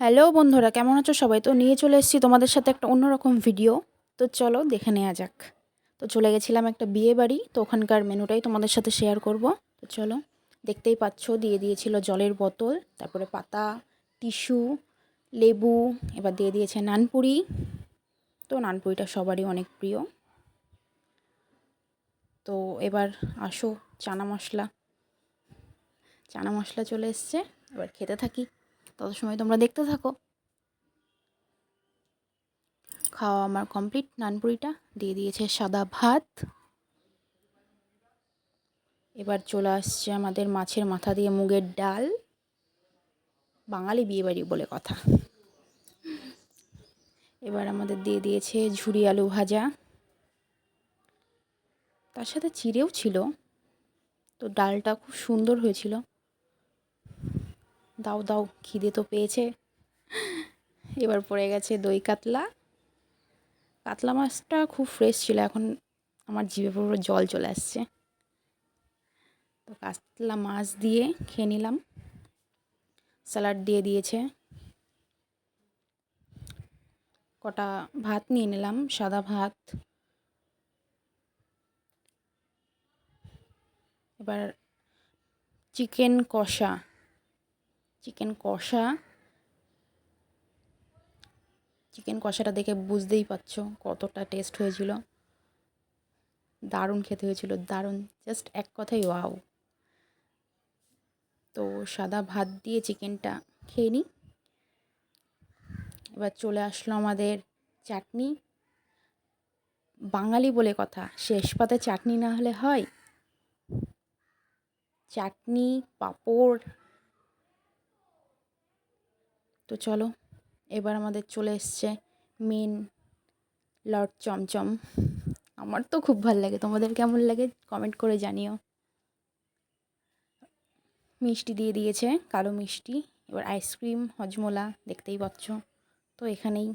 Hello বন্ধুরা, কেমন আছো সবাই? তো নিয়ে চলে এসেছি তোমাদের সাথে একটা অন্যরকম ভিডিও। তো চলো দেখে নেওয়া যাক। তো চলে গেছিলাম একটা বিয়ে বাড়ি, তো ওখানকার মেনুটাই তোমাদের সাথে শেয়ার করব। তো চলো, দেখতেই পাচ্ছ দিয়ে দিয়েছিল জলের বোতল, তারপরে পাতা, টিস্যু, লেবু, এবার দিয়ে দিয়েছে নানপুরি। তো নানপুরিটা সবারই অনেক প্রিয়। তো এবার আসো, চানা মশলা চানা মশলা চলে এসছে, এবার খেতে থাকি। তত সময় তোমরা দেখতে থাকো। খাওয়া আমার কমপ্লিট। নানপুরিটা দিয়ে দিয়েছে সাদা ভাত। এবার চলে আসছে আমাদের মাছের মাথা দিয়ে মুগের ডাল। বাঙালি বিয়েবাড়ি বলে কথা। এবার আমাদের দিয়ে দিয়েছে ঝুরি আলু ভাজা, তার সাথে চিড়েও ছিল। তো ডালটা খুব সুন্দর হয়েছিল। দাও দাও, খিদে তো পেয়েছে। এবার পড়ে গেছে দই কাতলা। কাতলা মাছটা খুব ফ্রেশ ছিল, এখন আমার জিভে পুরো জল চলে আসছে। তো কাতলা মাছ দিয়ে খেয়ে নিলাম। স্যালাড দিয়ে দিয়েছে। কটা ভাত নিয়ে নিলাম, সাদা ভাত। এবার চিকেন কষা চিকেন কষাটা দেখে বুঝতেই পারছো কতটা টেস্ট হয়েছিল। দারুণ খেতে হয়েছিল, দারুণ, জাস্ট এক কথাই ওয়াও। তো সাদা ভাত দিয়ে চিকেনটা খেয়ে নিই। এবার চলে আসলো আমাদের চাটনি। বাঙালি বলে কথা, শেষ পাতে চাটনি না হলে হয়? চাটনি, পাঁপড়। তো চলো, এবার আমাদের চলে এসছে মেন লর্ড চমচম। আমার তো খুব ভালো লাগে, তোমাদের কেমন লাগে কমেন্ট করে জানিও। মিষ্টি দিয়ে দিয়েছে, কালো মিষ্টি। এবার আইসক্রিম, হজমোলা দেখতেই পাচ্ছ। তো এখানেই